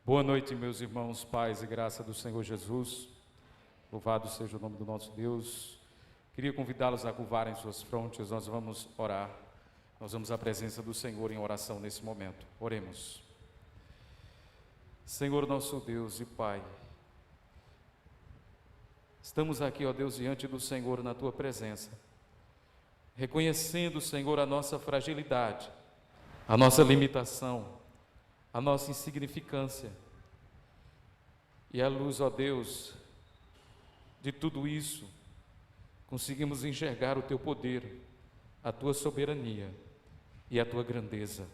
Boa noite, meus irmãos, paz e graça do Senhor Jesus. Louvado seja o nome do nosso Deus. Queria convidá-los a curvarem suas frontes. Nós vamos orar. Nós vamos à presença do Senhor em oração nesse momento. Oremos. Senhor nosso Deus e Pai, estamos aqui, ó Deus, diante do Senhor na Tua presença, reconhecendo, Senhor, a nossa fragilidade, a nossa limitação, a nossa insignificância. E à luz, ó Deus, de tudo isso, conseguimos enxergar o Teu poder, a Tua soberania e a Tua grandeza.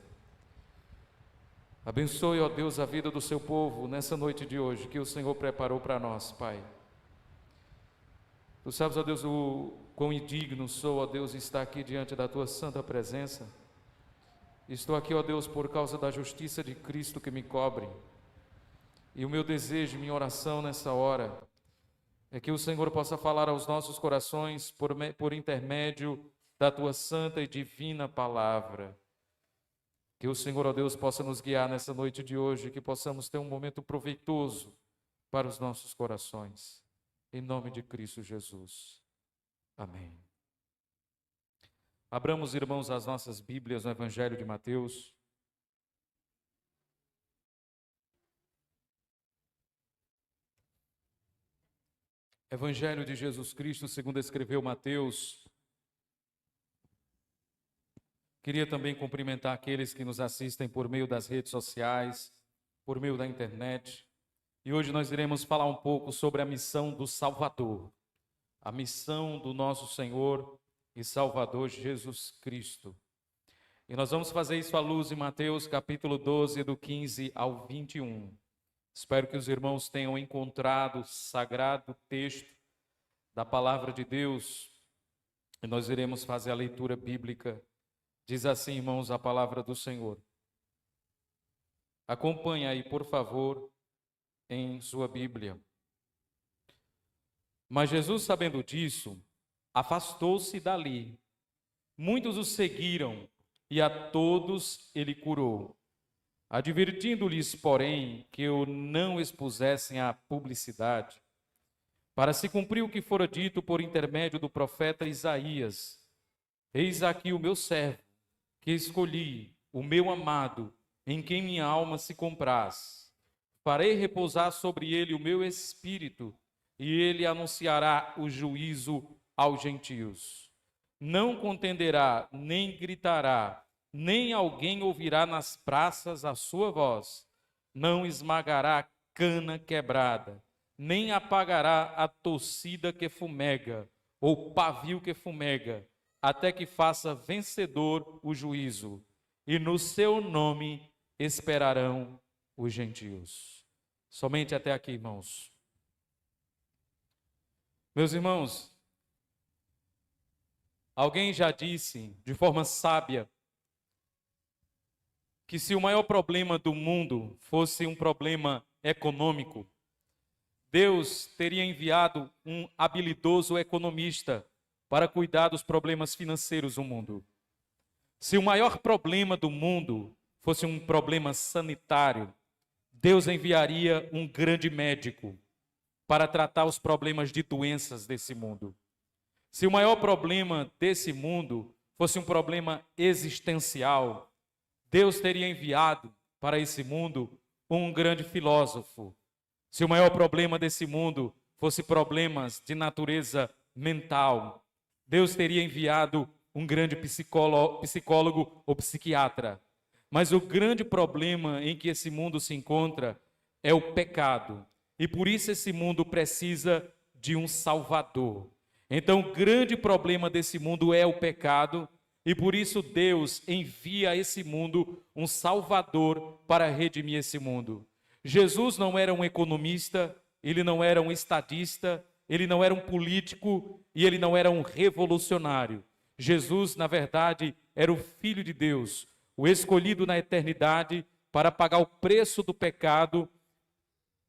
Abençoe, ó Deus, a vida do Seu povo nessa noite de hoje, que o Senhor preparou para nós, Pai. Tu sabes, ó Deus, o quão indigno sou, ó Deus, estar aqui diante da Tua santa presença. Estou aqui, ó Deus, por causa da justiça de Cristo que me cobre. E o meu desejo, minha oração nessa hora, é que o Senhor possa falar aos nossos corações por intermédio da Tua santa e divina palavra. Que o Senhor, ó Deus, possa nos guiar nessa noite de hoje, que possamos ter um momento proveitoso para os nossos corações. Em nome de Cristo Jesus. Amém. Abramos, irmãos, as nossas Bíblias no Evangelho de Mateus. Evangelho de Jesus Cristo, segundo escreveu Mateus. Queria também cumprimentar aqueles que nos assistem por meio das redes sociais, por meio da internet. E hoje nós iremos falar um pouco sobre a missão do Salvador, a missão do nosso Senhor e Salvador Jesus Cristo. E nós vamos fazer isso à luz de Mateus capítulo 12, do 15 ao 21. Espero que os irmãos tenham encontrado o sagrado texto da palavra de Deus. E nós iremos fazer a leitura bíblica. Diz assim, irmãos, a palavra do Senhor. Acompanhe aí, por favor, em sua Bíblia. Mas Jesus, sabendo disso, afastou-se dali. Muitos o seguiram e a todos ele curou, advertindo-lhes, porém, que o não expusessem à publicidade, para se cumprir o que fora dito por intermédio do profeta Isaías: eis aqui o meu servo, que escolhi, o meu amado, em quem minha alma se compraz. Farei repousar sobre ele o meu espírito, e ele anunciará o juízo aos gentios. Não contenderá, nem gritará, nem alguém ouvirá nas praças a sua voz. Não esmagará cana quebrada, nem apagará a torcida que fumega, ou pavio que fumega, até que faça vencedor o juízo. E no seu nome esperarão os gentios. Somente até aqui, irmãos. Meus irmãos, alguém já disse de forma sábia que se o maior problema do mundo fosse um problema econômico, Deus teria enviado um habilidoso economista para cuidar dos problemas financeiros do mundo. Se o maior problema do mundo fosse um problema sanitário, Deus enviaria um grande médico para tratar os problemas de doenças desse mundo. Se o maior problema desse mundo fosse um problema existencial, Deus teria enviado para esse mundo um grande filósofo. Se o maior problema desse mundo fosse problemas de natureza mental, Deus teria enviado um grande psicólogo ou psiquiatra. Mas o grande problema em que esse mundo se encontra é o pecado. E por isso esse mundo precisa de um Salvador. Então o grande problema desse mundo é o pecado. E por isso Deus envia a esse mundo um Salvador para redimir esse mundo. Jesus não era um economista, ele não era um estadista, ele não era um político e ele não era um revolucionário. Jesus, na verdade, era o Filho de Deus, o escolhido na eternidade para pagar o preço do pecado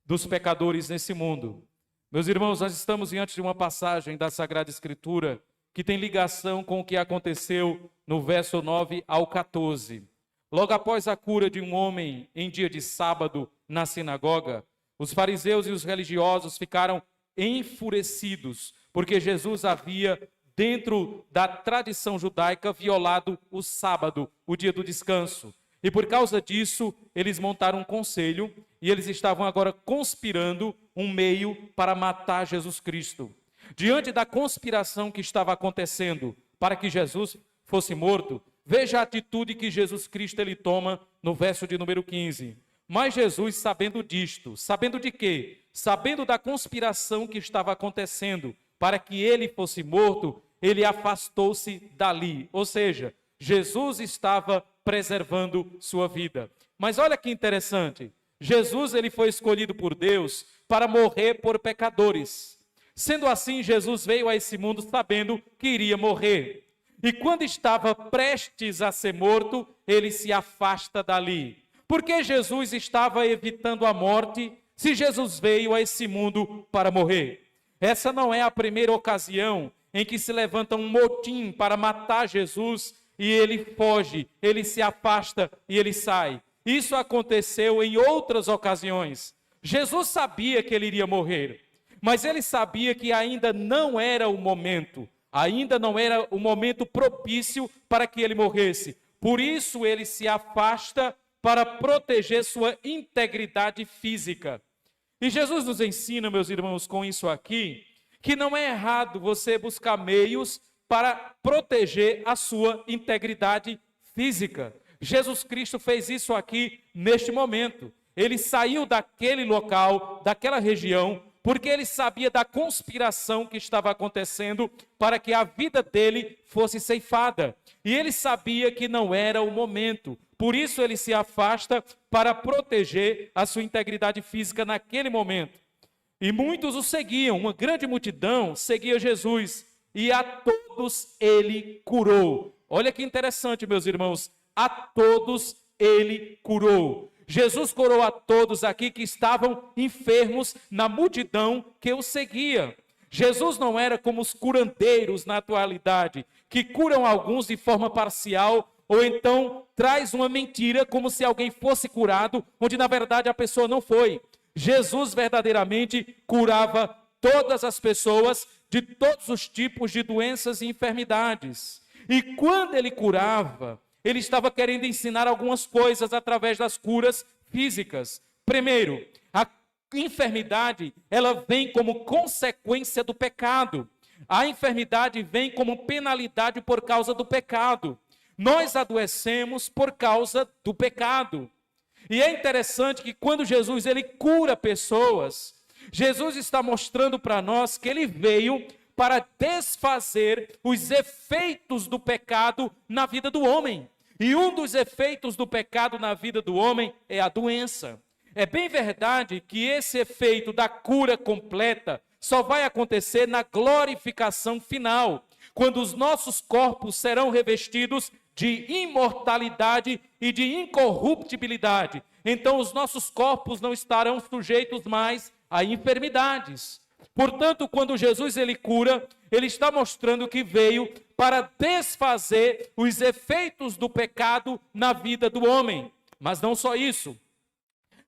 dos pecadores nesse mundo. Meus irmãos, nós estamos diante de uma passagem da Sagrada Escritura que tem ligação com o que aconteceu no verso 9 ao 14. Logo após a cura de um homem em dia de sábado na sinagoga, os fariseus e os religiosos ficaram enfurecidos, porque Jesus havia, dentro da tradição judaica, violado o sábado, o dia do descanso. E por causa disso, eles montaram um conselho e eles estavam agora conspirando um meio para matar Jesus Cristo. Diante da conspiração que estava acontecendo para que Jesus fosse morto, veja a atitude que Jesus Cristo ele toma no verso de número 15. Mas Jesus, sabendo disto, sabendo de quê? Sabendo da conspiração que estava acontecendo para que ele fosse morto, ele afastou-se dali. Ou seja, Jesus estava preservando sua vida. Mas olha que interessante, Jesus ele foi escolhido por Deus para morrer por pecadores. Sendo assim, Jesus veio a esse mundo sabendo que iria morrer. E quando estava prestes a ser morto, ele se afasta dali. Por que Jesus estava evitando a morte se Jesus veio a esse mundo para morrer? Essa não é a primeira ocasião em que se levanta um motim para matar Jesus e ele foge, ele se afasta e ele sai. Isso aconteceu em outras ocasiões. Jesus sabia que ele iria morrer, mas ele sabia que ainda não era o momento, ainda não era o momento propício para que ele morresse. Por isso ele se afasta para proteger sua integridade física. E Jesus nos ensina, meus irmãos, com isso aqui, que não é errado você buscar meios para proteger a sua integridade física. Jesus Cristo fez isso aqui neste momento. Ele saiu daquele local, daquela região, porque ele sabia da conspiração que estava acontecendo para que a vida dele fosse ceifada. E ele sabia que não era o momento. Por isso ele se afasta para proteger a sua integridade física naquele momento. E muitos o seguiam, uma grande multidão seguia Jesus. E a todos ele curou. Olha que interessante, meus irmãos. A todos ele curou. Jesus curou a todos aqui que estavam enfermos na multidão que o seguia. Jesus não era como os curandeiros na atualidade, que curam alguns de forma parcial, ou então traz uma mentira como se alguém fosse curado, onde na verdade a pessoa não foi. Jesus verdadeiramente curava todas as pessoas de todos os tipos de doenças e enfermidades. E quando ele curava, ele estava querendo ensinar algumas coisas através das curas físicas. Primeiro, a enfermidade, ela vem como consequência do pecado. A enfermidade vem como penalidade por causa do pecado. Nós adoecemos por causa do pecado. E é interessante que quando Jesus ele cura pessoas, Jesus está mostrando para nós que ele veio para desfazer os efeitos do pecado na vida do homem. E um dos efeitos do pecado na vida do homem é a doença. É bem verdade que esse efeito da cura completa só vai acontecer na glorificação final, quando os nossos corpos serão revestidos de imortalidade e de incorruptibilidade. Então os nossos corpos não estarão sujeitos mais a enfermidades. Portanto, quando Jesus ele cura, ele está mostrando que veio para desfazer os efeitos do pecado na vida do homem. Mas não só isso.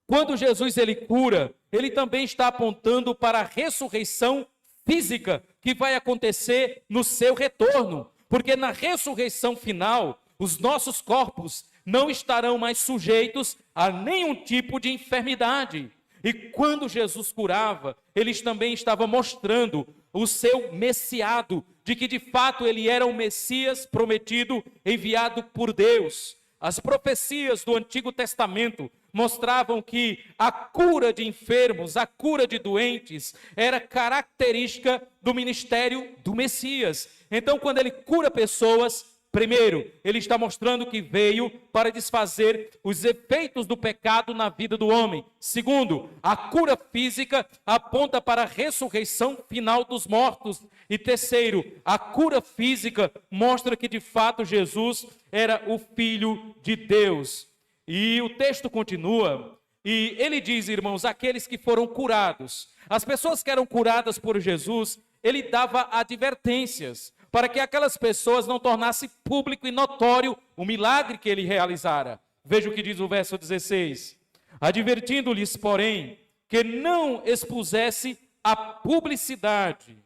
Quando Jesus ele cura, ele também está apontando para a ressurreição física que vai acontecer no seu retorno. Porque na ressurreição final, os nossos corpos não estarão mais sujeitos a nenhum tipo de enfermidade. E quando Jesus curava, eles também estavam mostrando o seu messiado, de que de fato ele era o Messias prometido, enviado por Deus. As profecias do Antigo Testamento mostravam que a cura de enfermos, a cura de doentes, era característica do ministério do Messias. Então, quando ele cura pessoas, primeiro, ele está mostrando que veio para desfazer os efeitos do pecado na vida do homem. Segundo, a cura física aponta para a ressurreição final dos mortos. E terceiro, a cura física mostra que de fato Jesus era o Filho de Deus. E o texto continua, e ele diz, irmãos, aqueles que foram curados. As pessoas que eram curadas por Jesus, ele dava advertências, para que aquelas pessoas não tornassem público e notório o milagre que ele realizara. Veja o que diz o verso 16. Advertindo-lhes, porém, que não expusesse a publicidade.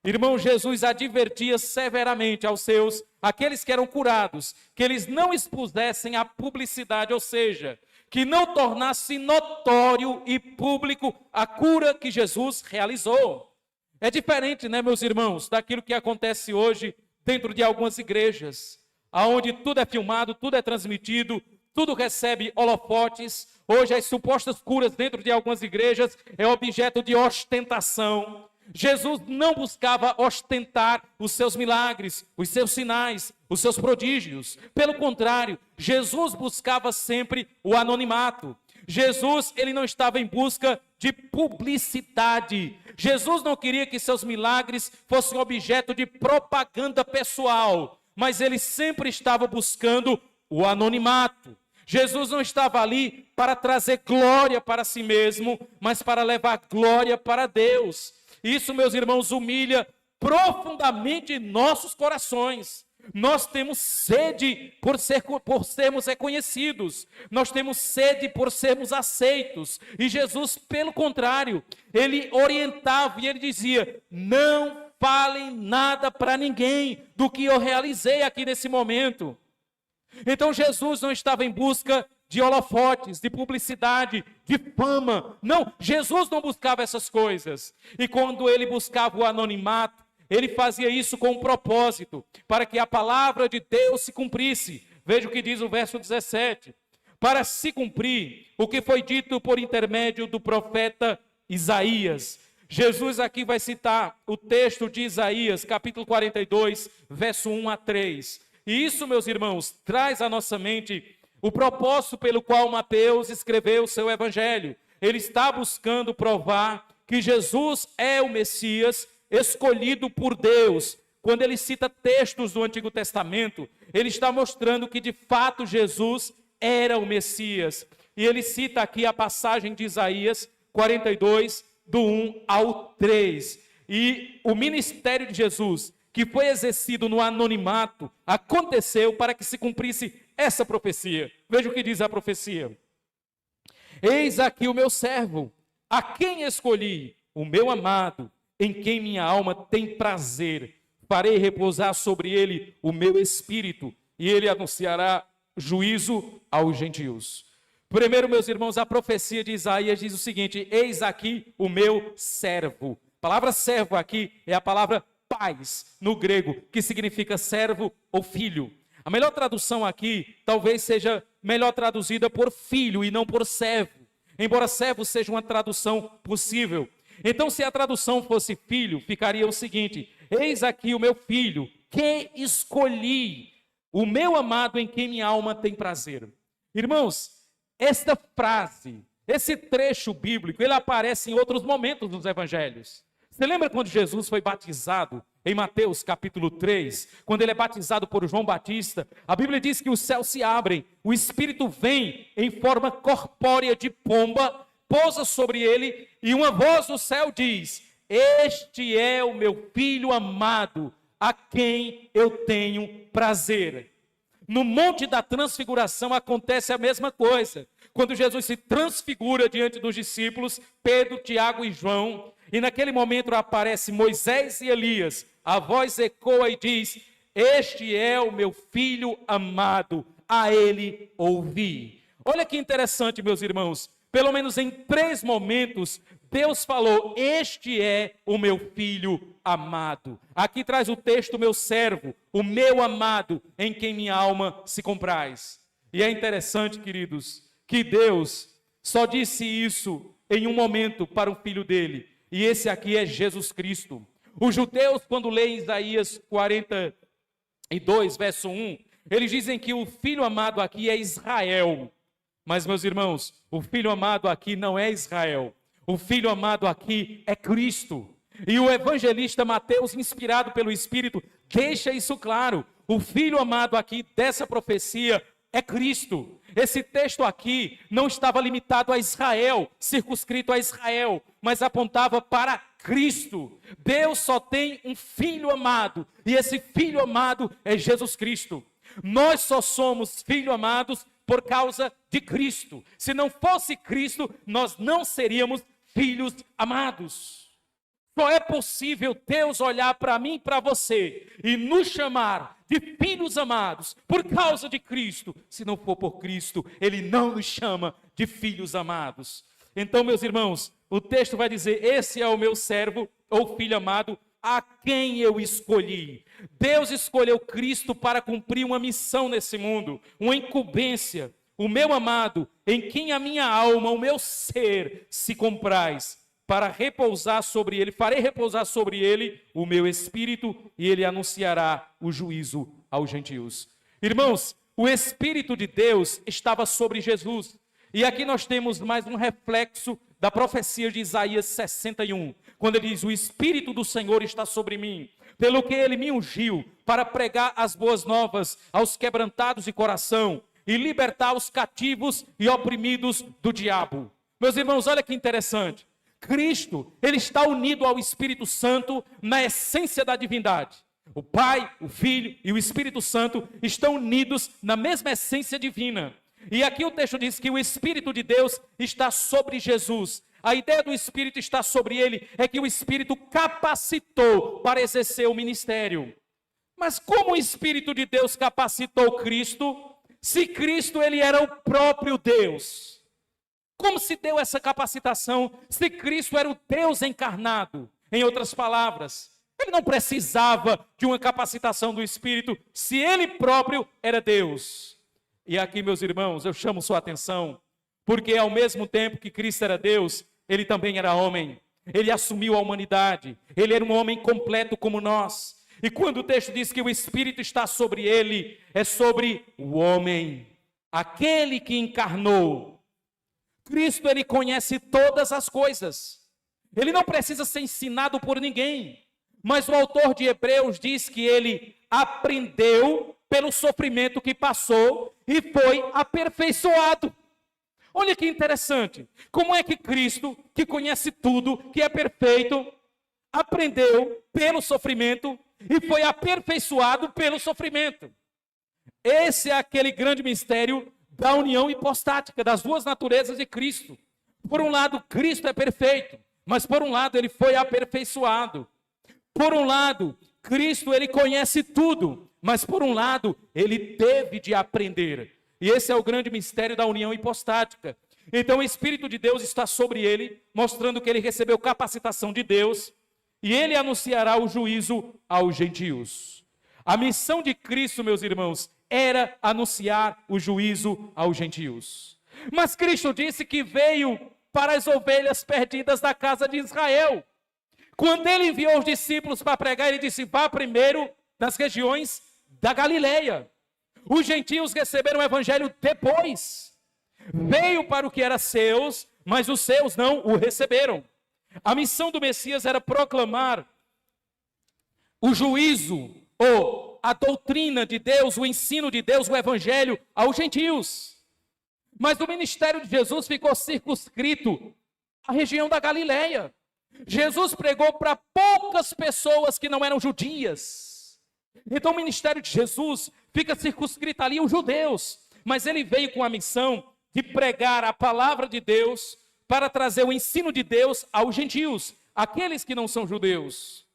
Irmão, Jesus advertia severamente aos seus, aqueles que eram curados, que eles não expusessem a publicidade, ou seja, que não tornasse notório e público a cura que Jesus realizou. É diferente, né, meus irmãos, daquilo que acontece hoje dentro de algumas igrejas, onde tudo é filmado, tudo é transmitido, tudo recebe holofotes. Hoje as supostas curas dentro de algumas igrejas é objeto de ostentação. Jesus não buscava ostentar os seus milagres, os seus sinais, os seus prodígios. Pelo contrário, Jesus buscava sempre o anonimato. Jesus, ele não estava em busca de publicidade. Jesus não queria que seus milagres fossem objeto de propaganda pessoal, mas ele sempre estava buscando o anonimato. Jesus não estava ali para trazer glória para si mesmo, mas para levar glória para Deus. Isso, meus irmãos, humilha profundamente nossos corações. Nós temos sede por sermos reconhecidos. Nós temos sede por sermos aceitos. E Jesus, pelo contrário, ele orientava e ele dizia: não falem nada para ninguém do que eu realizei aqui nesse momento. Então Jesus não estava em busca de holofotes, de publicidade, de fama. Não, Jesus não buscava essas coisas. E quando ele buscava o anonimato, ele fazia isso com um propósito, para que a palavra de Deus se cumprisse. Veja o que diz o verso 17. Para se cumprir o que foi dito por intermédio do profeta Isaías. Jesus aqui vai citar o texto de Isaías, capítulo 42, verso 1 a 3. E isso, meus irmãos, traz à nossa mente o propósito pelo qual Mateus escreveu o seu evangelho. Ele está buscando provar que Jesus é o Messias escolhido por Deus. Quando ele cita textos do Antigo Testamento, ele está mostrando que de fato Jesus era o Messias. E ele cita aqui a passagem de Isaías 42, do 1 ao 3. E o ministério de Jesus, que foi exercido no anonimato, aconteceu para que se cumprisse essa profecia. Veja o que diz a profecia. Eis aqui o meu servo, a quem escolhi, o meu amado, em quem minha alma tem prazer. Farei repousar sobre ele o meu espírito, e ele anunciará juízo aos gentios. Primeiro, meus irmãos, a profecia de Isaías diz o seguinte: eis aqui o meu servo. A palavra servo aqui é a palavra pais, no grego, que significa servo ou filho. A melhor tradução aqui talvez seja melhor traduzida por filho e não por servo, embora servo seja uma tradução possível. Então, se a tradução fosse filho, ficaria o seguinte: eis aqui o meu filho, que escolhi, o meu amado em quem minha alma tem prazer. Irmãos, esta frase, esse trecho bíblico, ele aparece em outros momentos nos evangelhos. Você lembra quando Jesus foi batizado em Mateus capítulo 3, quando ele é batizado por João Batista? A Bíblia diz que os céus se abrem, o Espírito vem em forma corpórea de pomba, pousa sobre ele e uma voz do céu diz: este é o meu filho amado, a quem eu tenho prazer. No Monte da Transfiguração acontece a mesma coisa. Quando Jesus se transfigura diante dos discípulos, Pedro, Tiago e João, e naquele momento aparece Moisés e Elias, a voz ecoa e diz: este é o meu filho amado, a ele ouvi. Olha que interessante, meus irmãos. Pelo menos em 3 momentos, Deus falou: este é o meu filho amado. Aqui traz o texto: meu servo, o meu amado, em quem minha alma se compraz. E é interessante, queridos, que Deus só disse isso em um momento para o filho dele. E esse aqui é Jesus Cristo. Os judeus, quando leem Isaías 42, verso 1, eles dizem que o filho amado aqui é Israel. Mas, meus irmãos, o filho amado aqui não é Israel. O filho amado aqui é Cristo. E o evangelista Mateus, inspirado pelo Espírito, deixa isso claro. O filho amado aqui dessa profecia é Cristo. Esse texto aqui não estava limitado a Israel, circunscrito a Israel, mas apontava para Cristo. Deus só tem um filho amado, e esse filho amado é Jesus Cristo. Nós só somos filhos amados por causa de Cristo. Se não fosse Cristo, nós não seríamos filhos amados. Só é possível Deus olhar para mim e para você e nos chamar de filhos amados por causa de Cristo. Se não for por Cristo, Ele não nos chama de filhos amados. Então, meus irmãos, o texto vai dizer: esse é o meu servo ou filho amado, a quem eu escolhi. Deus escolheu Cristo para cumprir uma missão nesse mundo, uma incumbência. O meu amado, em quem a minha alma, o meu ser se compraz, para repousar sobre ele, farei repousar sobre ele o meu espírito, e ele anunciará o juízo aos gentios. Irmãos, o Espírito de Deus estava sobre Jesus. E aqui nós temos mais um reflexo da profecia de Isaías 61, quando ele diz: o Espírito do Senhor está sobre mim, pelo que ele me ungiu para pregar as boas novas aos quebrantados de coração e libertar os cativos e oprimidos do diabo. Meus irmãos, olha que interessante. Cristo, ele está unido ao Espírito Santo na essência da divindade. O Pai, o Filho e o Espírito Santo estão unidos na mesma essência divina. E aqui o texto diz que o Espírito de Deus está sobre Jesus. A ideia do Espírito estar sobre ele é que o Espírito capacitou para exercer o ministério. Mas como o Espírito de Deus capacitou Cristo, se Cristo ele era o próprio Deus? Como se deu essa capacitação se Cristo era o Deus encarnado? Em outras palavras, ele não precisava de uma capacitação do Espírito se ele próprio era Deus. E aqui, meus irmãos, eu chamo sua atenção, porque ao mesmo tempo que Cristo era Deus, ele também era homem. Ele assumiu a humanidade, ele era um homem completo como nós. E quando o texto diz que o Espírito está sobre ele, é sobre o homem, aquele que encarnou. Cristo, ele conhece todas as coisas. Ele não precisa ser ensinado por ninguém. Mas o autor de Hebreus diz que ele aprendeu pelo sofrimento que passou e foi aperfeiçoado. Olha que interessante. Como é que Cristo, que conhece tudo, que é perfeito, aprendeu pelo sofrimento e foi aperfeiçoado pelo sofrimento? Esse é aquele grande mistério da união hipostática, das duas naturezas de Cristo. Por um lado, Cristo é perfeito, mas por um lado, ele foi aperfeiçoado. Por um lado, Cristo, ele conhece tudo, mas por um lado, ele teve de aprender. E esse é o grande mistério da união hipostática. Então, o Espírito de Deus está sobre ele, mostrando que ele recebeu capacitação de Deus, e ele anunciará o juízo aos gentios. A missão de Cristo, meus irmãos, era anunciar o juízo aos gentios. Mas Cristo disse que veio para as ovelhas perdidas da casa de Israel. Quando ele enviou os discípulos para pregar, ele disse: vá primeiro nas regiões da Galileia. Os gentios receberam o evangelho depois. Veio para o que era seus, mas os seus não o receberam. A missão do Messias era proclamar o juízo, ou a doutrina de Deus, o ensino de Deus, o evangelho aos gentios. Mas o ministério de Jesus ficou circunscrito à região da Galileia. Jesus pregou para poucas pessoas que não eram judias. Então o ministério de Jesus fica circunscrito ali aos judeus. Mas ele veio com a missão de pregar a palavra de Deus para trazer o ensino de Deus aos gentios, aqueles que não são judeus.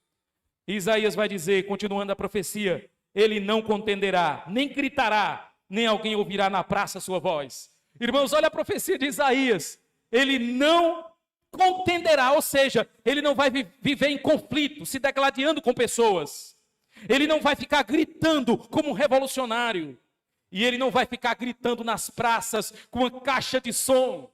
Isaías vai dizer, continuando a profecia: ele não contenderá, nem gritará, nem alguém ouvirá na praça a sua voz. Irmãos, olha a profecia de Isaías. Ele não contenderá, ou seja, ele não vai viver em conflito, se degladiando com pessoas. Ele não vai ficar gritando como um revolucionário. E ele não vai ficar gritando nas praças com uma caixa de som.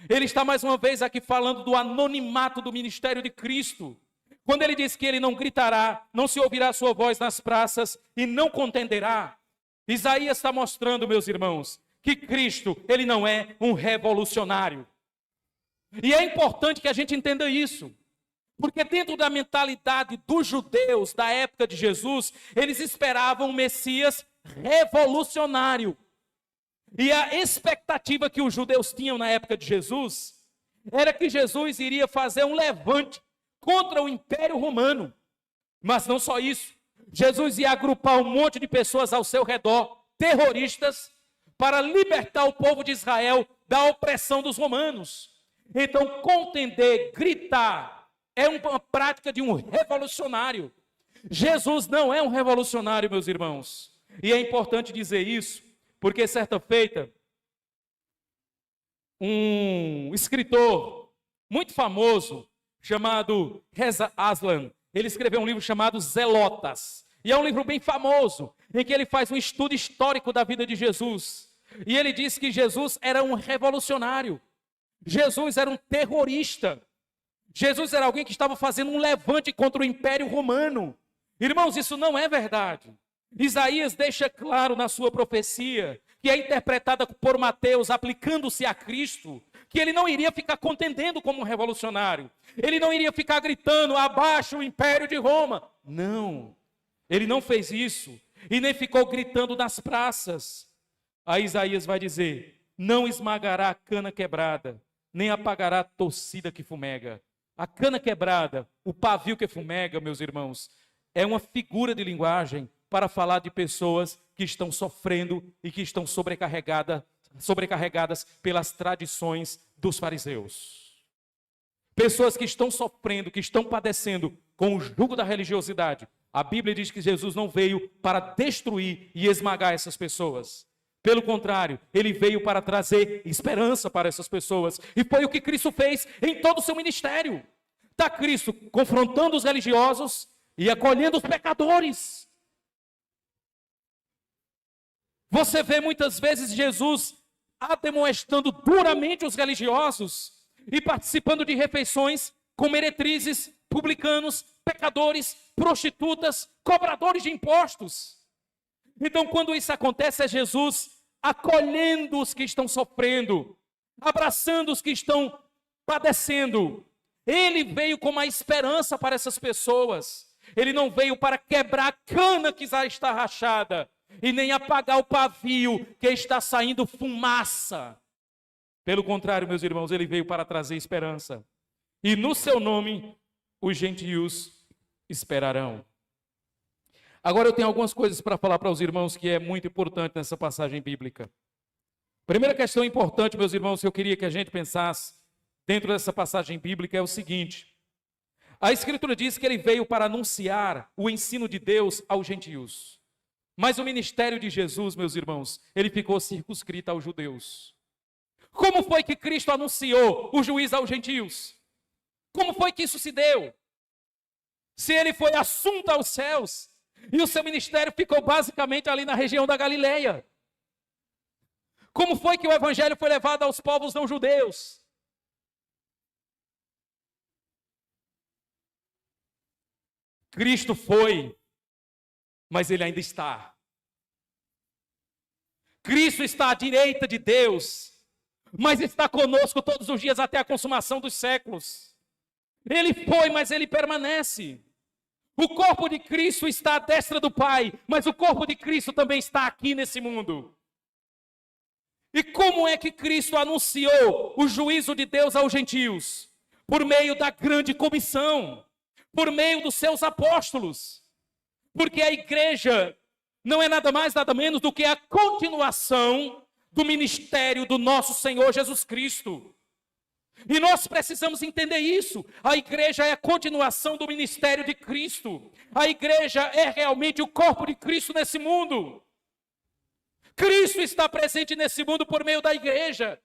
Ele está mais uma vez aqui falando do anonimato do ministério de Cristo. Quando ele diz que ele não gritará, não se ouvirá a sua voz nas praças e não contenderá, Isaías está mostrando, meus irmãos, que Cristo, ele não é um revolucionário. E é importante que a gente entenda isso, porque dentro da mentalidade dos judeus da época de Jesus, eles esperavam um Messias revolucionário. E a expectativa que os judeus tinham na época de Jesus era que Jesus iria fazer um levante contra o Império Romano. Mas não só isso. Jesus ia agrupar um monte de pessoas ao seu redor, terroristas, para libertar o povo de Israel da opressão dos romanos. Então, contender, gritar, é uma prática de um revolucionário. Jesus não é um revolucionário, meus irmãos. E é importante dizer isso, porque certa feita, um escritor muito famoso, chamado Reza Aslan, ele escreveu um livro chamado Zelotas. E é um livro bem famoso, em que ele faz um estudo histórico da vida de Jesus. E ele diz que Jesus era um revolucionário. Jesus era um terrorista. Jesus era alguém que estava fazendo um levante contra o Império Romano. Irmãos, isso não é verdade. Isaías deixa claro na sua profecia, que é interpretada por Mateus, aplicando-se a Cristo, que ele não iria ficar contendendo como um revolucionário. Ele não iria ficar gritando, abaixo o Império de Roma. Não, ele não fez isso. E nem ficou gritando nas praças. Aí Isaías vai dizer, não esmagará a cana quebrada, nem apagará a torcida que fumega. A cana quebrada, o pavio que fumega, meus irmãos, é uma figura de linguagem para falar de pessoas que estão sofrendo e que estão sobrecarregadas pelas tradições dos fariseus. Pessoas que estão sofrendo, que estão padecendo com o jugo da religiosidade. A Bíblia diz que Jesus não veio para destruir e esmagar essas pessoas. Pelo contrário, ele veio para trazer esperança para essas pessoas. E foi o que Cristo fez em todo o seu ministério. Está Cristo confrontando os religiosos e acolhendo os pecadores. Você vê muitas vezes Jesus ademoestando duramente os religiosos e participando de refeições com meretrizes, publicanos, pecadores, prostitutas, cobradores de impostos. Então, quando isso acontece, é Jesus acolhendo os que estão sofrendo, abraçando os que estão padecendo. Ele veio com uma esperança para essas pessoas. Ele não veio para quebrar a cana que já está rachada e nem apagar o pavio que está saindo fumaça. Pelo contrário, meus irmãos, ele veio para trazer esperança. E no seu nome, os gentios esperarão. Agora eu tenho algumas coisas para falar para os irmãos que é muito importante nessa passagem bíblica. Primeira questão importante, meus irmãos, que eu queria que a gente pensasse dentro dessa passagem bíblica é o seguinte. A Escritura diz que ele veio para anunciar o ensino de Deus aos gentios. Mas o ministério de Jesus, meus irmãos, ele ficou circunscrito aos judeus. Como foi que Cristo anunciou o juízo aos gentios? Como foi que isso se deu? Se ele foi assunto aos céus, e o seu ministério ficou basicamente ali na região da Galileia. Como foi que o evangelho foi levado aos povos não judeus? Cristo foi, mas ele ainda está. Cristo está à direita de Deus, mas está conosco todos os dias até a consumação dos séculos. Ele foi, mas ele permanece. O corpo de Cristo está à destra do Pai, mas o corpo de Cristo também está aqui nesse mundo. E como é que Cristo anunciou o juízo de Deus aos gentios? Por meio da grande comissão, por meio dos seus apóstolos. Porque a igreja não é nada mais, nada menos do que a continuação do ministério do nosso Senhor Jesus Cristo. E nós precisamos entender isso. A igreja é a continuação do ministério de Cristo. A igreja é realmente o corpo de Cristo nesse mundo. Cristo está presente nesse mundo por meio da igreja.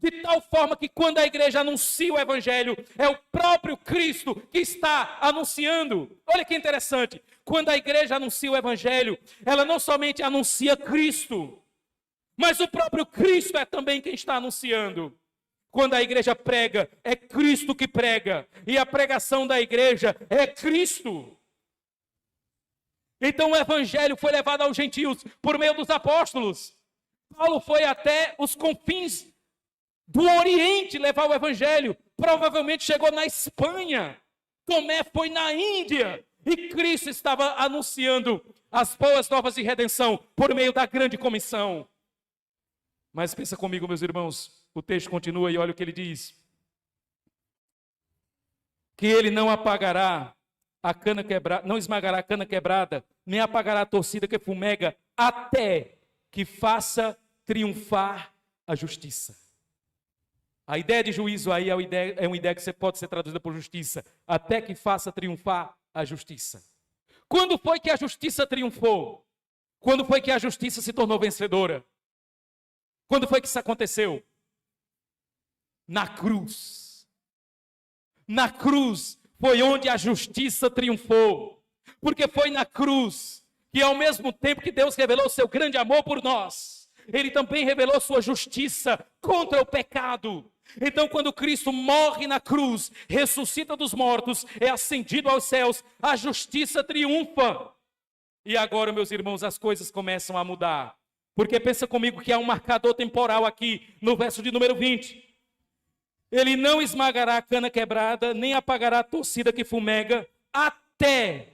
De tal forma que quando a igreja anuncia o evangelho, é o próprio Cristo que está anunciando. Olha que interessante. Quando a igreja anuncia o evangelho, ela não somente anuncia Cristo, mas o próprio Cristo é também quem está anunciando. Quando a igreja prega, é Cristo que prega. E a pregação da igreja é Cristo. Então o evangelho foi levado aos gentios por meio dos apóstolos. Paulo foi até os confins do Oriente levar o evangelho. Provavelmente chegou na Espanha. Tomé foi na Índia. E Cristo estava anunciando as boas novas de redenção por meio da grande comissão. Mas pensa comigo, meus irmãos. O texto continua e olha o que ele diz. Que ele não apagará a cana quebrada, não esmagará a cana quebrada, nem apagará a torcida que fumega, até que faça triunfar a justiça. A ideia de juízo aí é uma ideia que pode ser traduzida por justiça, até que faça triunfar a justiça. Quando foi que a justiça triunfou? Quando foi que a justiça se tornou vencedora? Quando foi que isso aconteceu? Na cruz. Na cruz foi onde a justiça triunfou. Porque foi na cruz que, ao mesmo tempo que Deus revelou seu grande amor por nós, Ele também revelou sua justiça contra o pecado. Então, quando Cristo morre na cruz, ressuscita dos mortos, é ascendido aos céus, a justiça triunfa. E agora, meus irmãos, as coisas começam a mudar. Porque pensa comigo que há um marcador temporal aqui no verso de número 20. Ele não esmagará a cana quebrada, nem apagará a torcida que fumega, até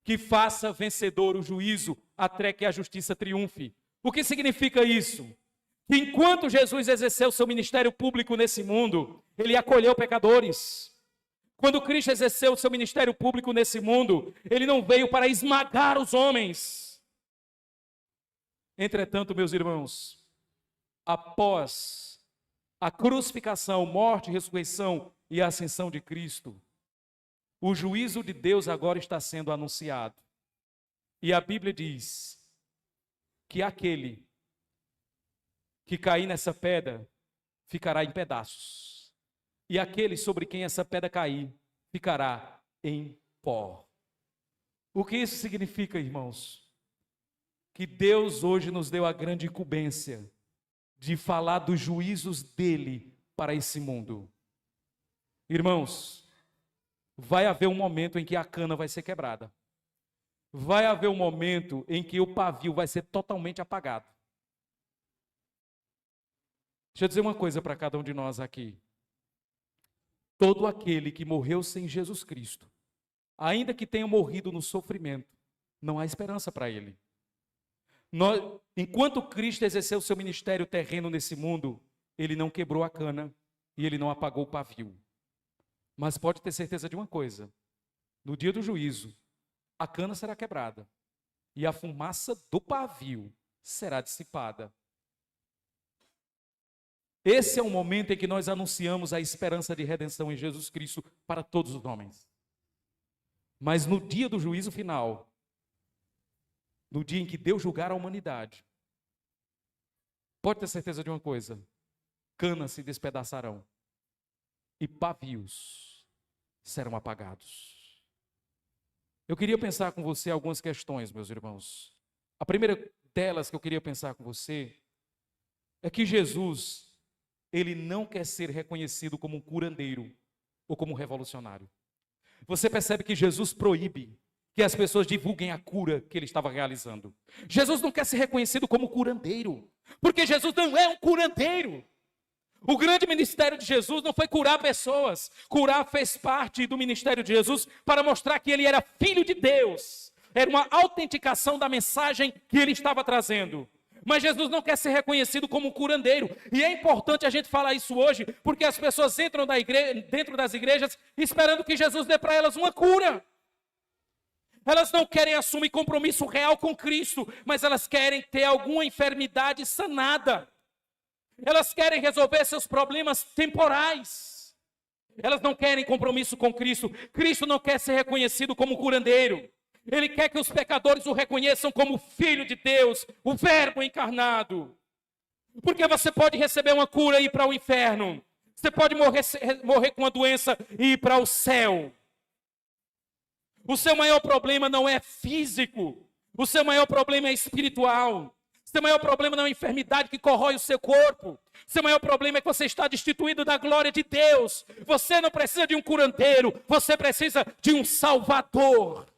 que faça vencedor o juízo, até que a justiça triunfe. O que significa isso? Que enquanto Jesus exerceu seu ministério público nesse mundo, ele acolheu pecadores. Quando Cristo exerceu seu ministério público nesse mundo, ele não veio para esmagar os homens. Entretanto, meus irmãos, após a crucificação, morte, ressurreição e ascensão de Cristo, o juízo de Deus agora está sendo anunciado. E a Bíblia diz que aquele que cair nessa pedra ficará em pedaços. E aquele sobre quem essa pedra cair ficará em pó. O que isso significa, irmãos? Que Deus hoje nos deu a grande incumbência de falar dos juízos dele para esse mundo. Irmãos, vai haver um momento em que a cana vai ser quebrada. Vai haver um momento em que o pavio vai ser totalmente apagado. Deixa eu dizer uma coisa para cada um de nós aqui. Todo aquele que morreu sem Jesus Cristo, ainda que tenha morrido no sofrimento, não há esperança para ele. Enquanto Cristo exerceu seu ministério terreno nesse mundo, ele não quebrou a cana e ele não apagou o pavio. Mas pode ter certeza de uma coisa: no dia do juízo, a cana será quebrada e a fumaça do pavio será dissipada. Esse é o momento em que nós anunciamos a esperança de redenção em Jesus Cristo para todos os homens. Mas no dia do juízo final, no dia em que Deus julgar a humanidade, pode ter certeza de uma coisa: canas se despedaçarão e pavios serão apagados. Eu queria pensar com você algumas questões, meus irmãos. A primeira delas que eu queria pensar com você é que Jesus, ele não quer ser reconhecido como um curandeiro ou como um revolucionário. Você percebe que Jesus proíbe que as pessoas divulguem a cura que ele estava realizando. Jesus não quer ser reconhecido como curandeiro, porque Jesus não é um curandeiro. O grande ministério de Jesus não foi curar pessoas. Curar fez parte do ministério de Jesus para mostrar que ele era filho de Deus. Era uma autenticação da mensagem que ele estava trazendo. Mas Jesus não quer ser reconhecido como um curandeiro. E é importante a gente falar isso hoje, porque as pessoas entram dentro das igrejas esperando que Jesus dê para elas uma cura. Elas não querem assumir compromisso real com Cristo, mas elas querem ter alguma enfermidade sanada. Elas querem resolver seus problemas temporais. Elas não querem compromisso com Cristo. Cristo não quer ser reconhecido como curandeiro. Ele quer que os pecadores o reconheçam como Filho de Deus, o Verbo encarnado. Porque você pode receber uma cura e ir para o inferno. Você pode morrer com uma doença e ir para o céu. O seu maior problema não é físico. O seu maior problema é espiritual. O seu maior problema não é a enfermidade que corrói o seu corpo. O seu maior problema é que você está destituído da glória de Deus. Você não precisa de um curandeiro. Você precisa de um Salvador.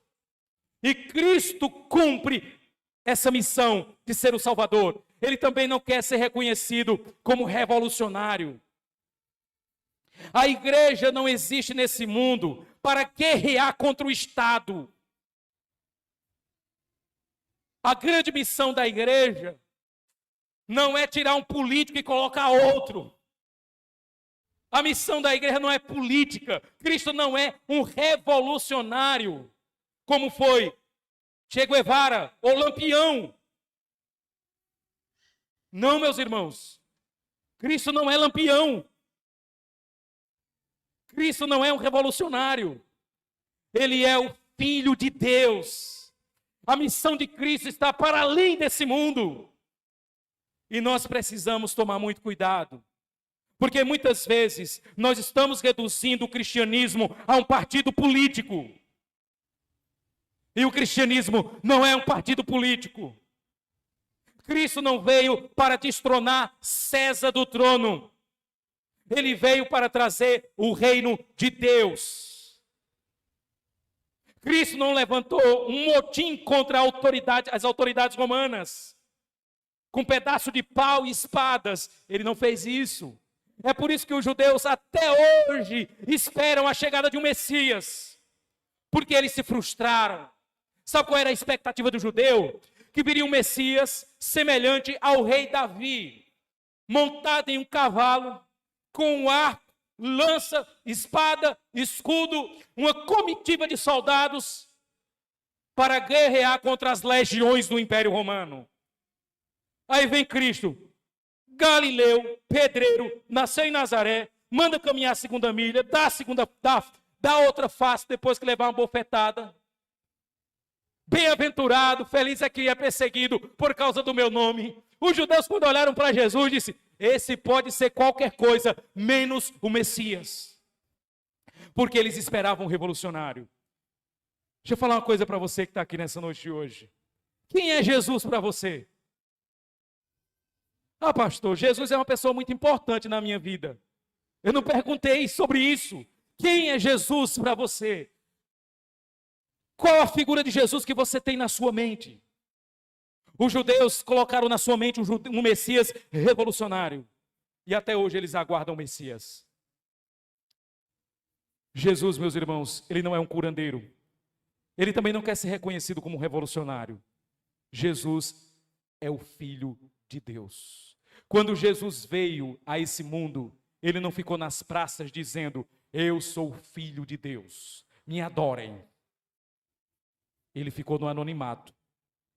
E Cristo cumpre essa missão de ser o Salvador. Ele também não quer ser reconhecido como revolucionário. A igreja não existe nesse mundo para guerrear contra o Estado. A grande missão da igreja não é tirar um político e colocar outro. A missão da igreja não é política. Cristo não é um revolucionário, como foi Che Guevara ou Lampião. Não, meus irmãos. Cristo não é lampião. Cristo não é um revolucionário. Ele é o Filho de Deus. A missão de Cristo está para além desse mundo. E nós precisamos tomar muito cuidado. Porque muitas vezes nós estamos reduzindo o cristianismo a um partido político. E o cristianismo não é um partido político. Cristo não veio para destronar César do trono. Ele veio para trazer o reino de Deus. Cristo não levantou um motim contra as autoridades romanas, com pedaço de pau e espadas. Ele não fez isso. É por isso que os judeus até hoje esperam a chegada de um Messias, porque eles se frustraram. Sabe qual era a expectativa do judeu? Que viria um Messias semelhante ao rei Davi, montado em um cavalo, com um arco, lança, espada, escudo, uma comitiva de soldados para guerrear contra as legiões do Império Romano. Aí vem Cristo, Galileu, pedreiro, nasceu em Nazaré, manda caminhar a segunda milha, dá outra face depois que levar uma bofetada. Bem-aventurado, feliz é que é perseguido por causa do meu nome. Os judeus, quando olharam para Jesus, disseram: esse pode ser qualquer coisa, menos o Messias. Porque eles esperavam um revolucionário. Deixa eu falar uma coisa para você que está aqui nessa noite de hoje. Quem é Jesus para você? Ah, pastor, Jesus é uma pessoa muito importante na minha vida. Eu não perguntei sobre isso. Quem é Jesus para você? Qual a figura de Jesus que você tem na sua mente? Os judeus colocaram na sua mente um Messias revolucionário. E até hoje eles aguardam o Messias. Jesus, meus irmãos, ele não é um curandeiro. Ele também não quer ser reconhecido como um revolucionário. Jesus é o Filho de Deus. Quando Jesus veio a esse mundo, ele não ficou nas praças dizendo: eu sou o Filho de Deus, me adorem. Ele ficou no anonimato.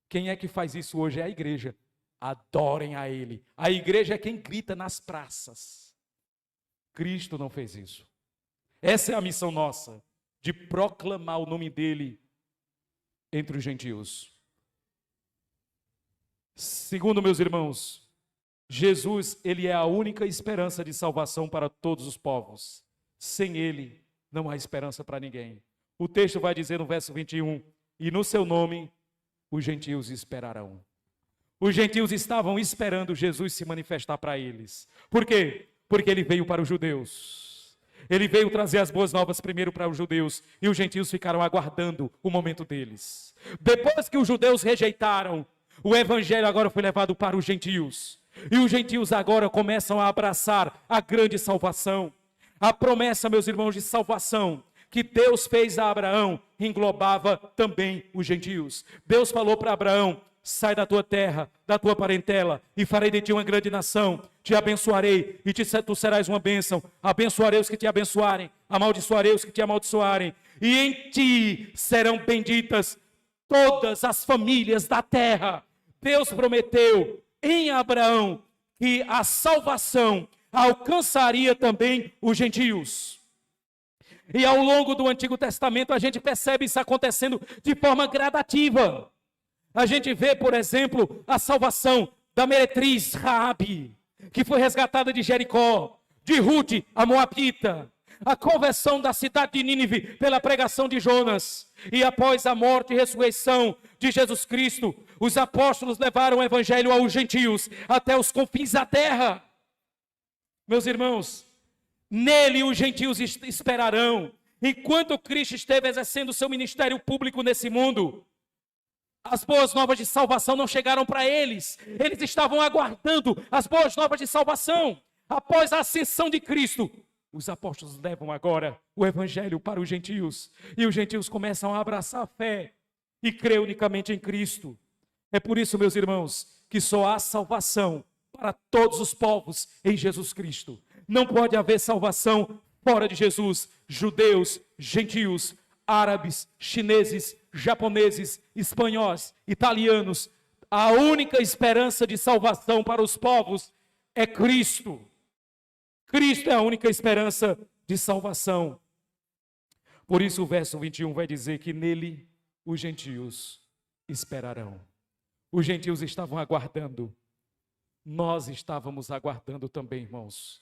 Quem é que faz isso hoje? É a igreja. Adorem a Ele. A igreja é quem grita nas praças. Cristo não fez isso. Essa é a missão nossa, de proclamar o nome dEle entre os gentios. Segundo, meus irmãos, Jesus, Ele é a única esperança de salvação para todos os povos. Sem Ele, não há esperança para ninguém. O texto vai dizer no verso 21, e no seu nome os gentios esperarão. Os gentios estavam esperando Jesus se manifestar para eles. Por quê? Porque ele veio para os judeus. Ele veio trazer as boas novas primeiro para os judeus, e os gentios ficaram aguardando o momento deles. Depois que os judeus rejeitaram, o evangelho agora foi levado para os gentios. E os gentios agora começam a abraçar a grande salvação. A promessa, meus irmãos, de salvação que Deus fez a Abraão englobava também os gentios. Deus falou para Abraão: sai da tua terra, da tua parentela, e farei de ti uma grande nação. Te abençoarei, e tu serás uma bênção. Abençoarei os que te abençoarem, amaldiçoarei os que te amaldiçoarem. E em ti serão benditas todas as famílias da terra. Deus prometeu em Abraão que a salvação alcançaria também os gentios. E ao longo do Antigo Testamento a gente percebe isso acontecendo de forma gradativa. A gente vê, por exemplo, a salvação da meretriz Raabe, que foi resgatada de Jericó, de Ruth, a Moabita, a conversão da cidade de Nínive pela pregação de Jonas. E após a morte e ressurreição de Jesus Cristo, os apóstolos levaram o evangelho aos gentios, até os confins da terra. Meus irmãos, nele os gentios esperarão. Enquanto Cristo esteve exercendo o seu ministério público nesse mundo, as boas novas de salvação não chegaram para eles. Eles estavam aguardando as boas novas de salvação. Após a ascensão de Cristo, os apóstolos levam agora o evangelho para os gentios. E os gentios começam a abraçar a fé e crer unicamente em Cristo. É por isso, meus irmãos, que só há salvação para todos os povos em Jesus Cristo. Não pode haver salvação fora de Jesus. Judeus, gentios, árabes, chineses, japoneses, espanhóis, italianos, a única esperança de salvação para os povos é Cristo. Cristo é a única esperança de salvação. Por isso o verso 21 vai dizer que nele os gentios esperarão. Os gentios estavam aguardando. Nós estávamos aguardando também, irmãos.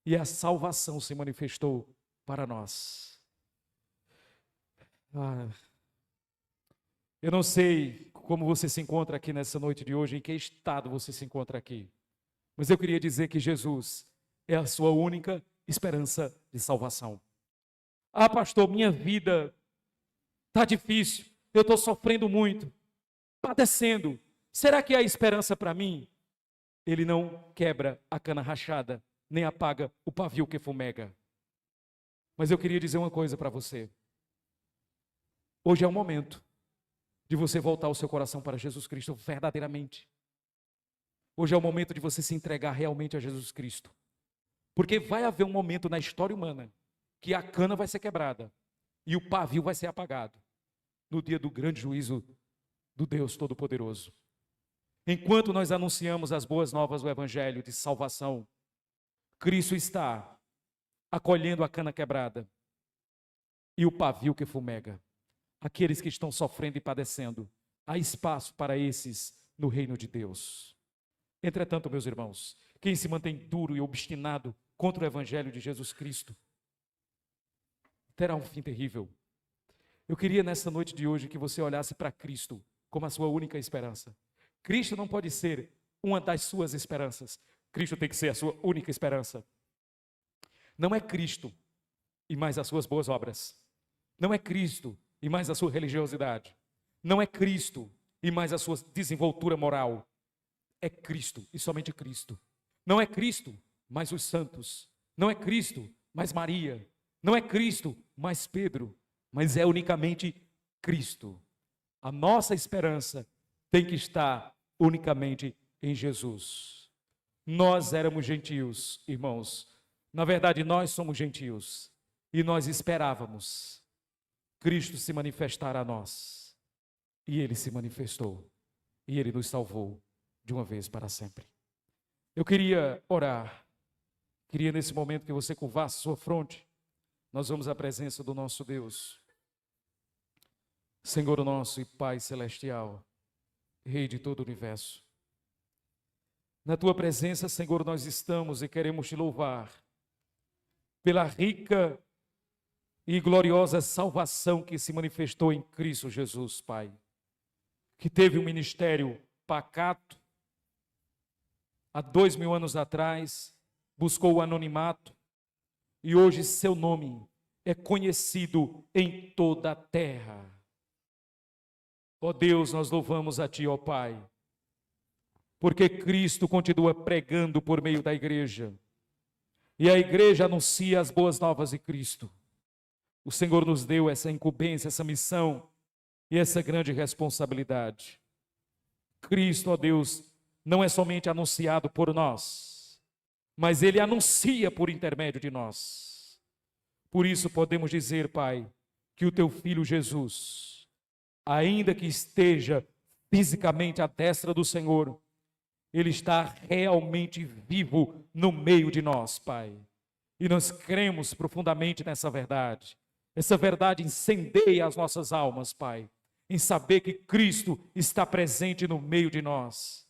E a salvação se manifestou para nós. Eu não sei como você se encontra aqui nessa noite de hoje, em que estado você se encontra aqui. Mas eu queria dizer que Jesus é a sua única esperança de salvação. Pastor, minha vida está difícil, eu estou sofrendo muito, padecendo. Será que há esperança para mim? Ele não quebra a cana rachada, nem apaga o pavio que fumega. Mas eu queria dizer uma coisa para você. Hoje é o momento de você voltar o seu coração para Jesus Cristo verdadeiramente. Hoje é o momento de você se entregar realmente a Jesus Cristo. Porque vai haver um momento na história humana que a cana vai ser quebrada e o pavio vai ser apagado no dia do grande juízo do Deus Todo-Poderoso. Enquanto nós anunciamos as boas novas do Evangelho de salvação, Cristo está acolhendo a cana quebrada e o pavio que fumega. Aqueles que estão sofrendo e padecendo, há espaço para esses no reino de Deus. Entretanto, meus irmãos, quem se mantém duro e obstinado contra o Evangelho de Jesus Cristo, terá um fim terrível. Eu queria nessa noite de hoje que você olhasse para Cristo como a sua única esperança. Cristo não pode ser uma das suas esperanças. Cristo tem que ser a sua única esperança. Não é Cristo e mais as suas boas obras. Não é Cristo e mais a sua religiosidade. Não é Cristo e mais a sua desenvoltura moral. É Cristo e somente Cristo. Não é Cristo, mais os santos. Não é Cristo, mais Maria. Não é Cristo, mais Pedro. Mas é unicamente Cristo. A nossa esperança tem que estar unicamente em Jesus. Nós éramos gentios, irmãos. Na verdade, nós somos gentios. E nós esperávamos Cristo se manifestar a nós. E Ele se manifestou. E Ele nos salvou de uma vez para sempre. Eu queria orar. Queria nesse momento que você curvasse sua fronte. Nós vamos à presença do nosso Deus. Senhor nosso e Pai celestial, Rei de todo o universo. Na Tua presença, Senhor, nós estamos e queremos Te louvar pela rica e gloriosa salvação que se manifestou em Cristo Jesus, Pai. Que teve um ministério pacato, há 2000 anos atrás, buscou o anonimato, e hoje seu nome é conhecido em toda a terra. Ó Deus, nós louvamos a Ti, ó Pai, porque Cristo continua pregando por meio da igreja, e a igreja anuncia as boas novas de Cristo. O Senhor nos deu essa incumbência, essa missão e essa grande responsabilidade. Cristo, ó Deus, não é somente anunciado por nós, mas Ele anuncia por intermédio de nós. Por isso podemos dizer, Pai, que o Teu Filho Jesus, ainda que esteja fisicamente à destra do Senhor, Ele está realmente vivo no meio de nós, Pai. E nós cremos profundamente nessa verdade. Essa verdade incendeia as nossas almas, Pai, em saber que Cristo está presente no meio de nós.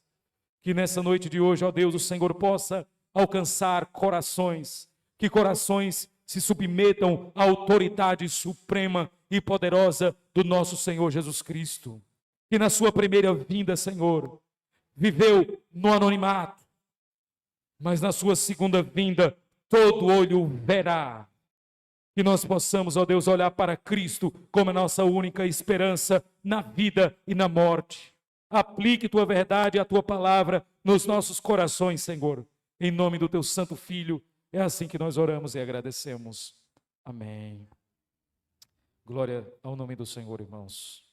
Que nessa noite de hoje, ó Deus, o Senhor possa alcançar corações, que corações se submetam à autoridade suprema e poderosa do nosso Senhor Jesus Cristo. Que na sua primeira vinda, Senhor, viveu no anonimato, mas na sua segunda vinda, todo olho verá. Que nós possamos, ó Deus, olhar para Cristo como a nossa única esperança na vida e na morte. Aplique Tua verdade e a Tua palavra nos nossos corações, Senhor. Em nome do Teu Santo Filho, é assim que nós oramos e agradecemos. Amém. Glória ao nome do Senhor, irmãos.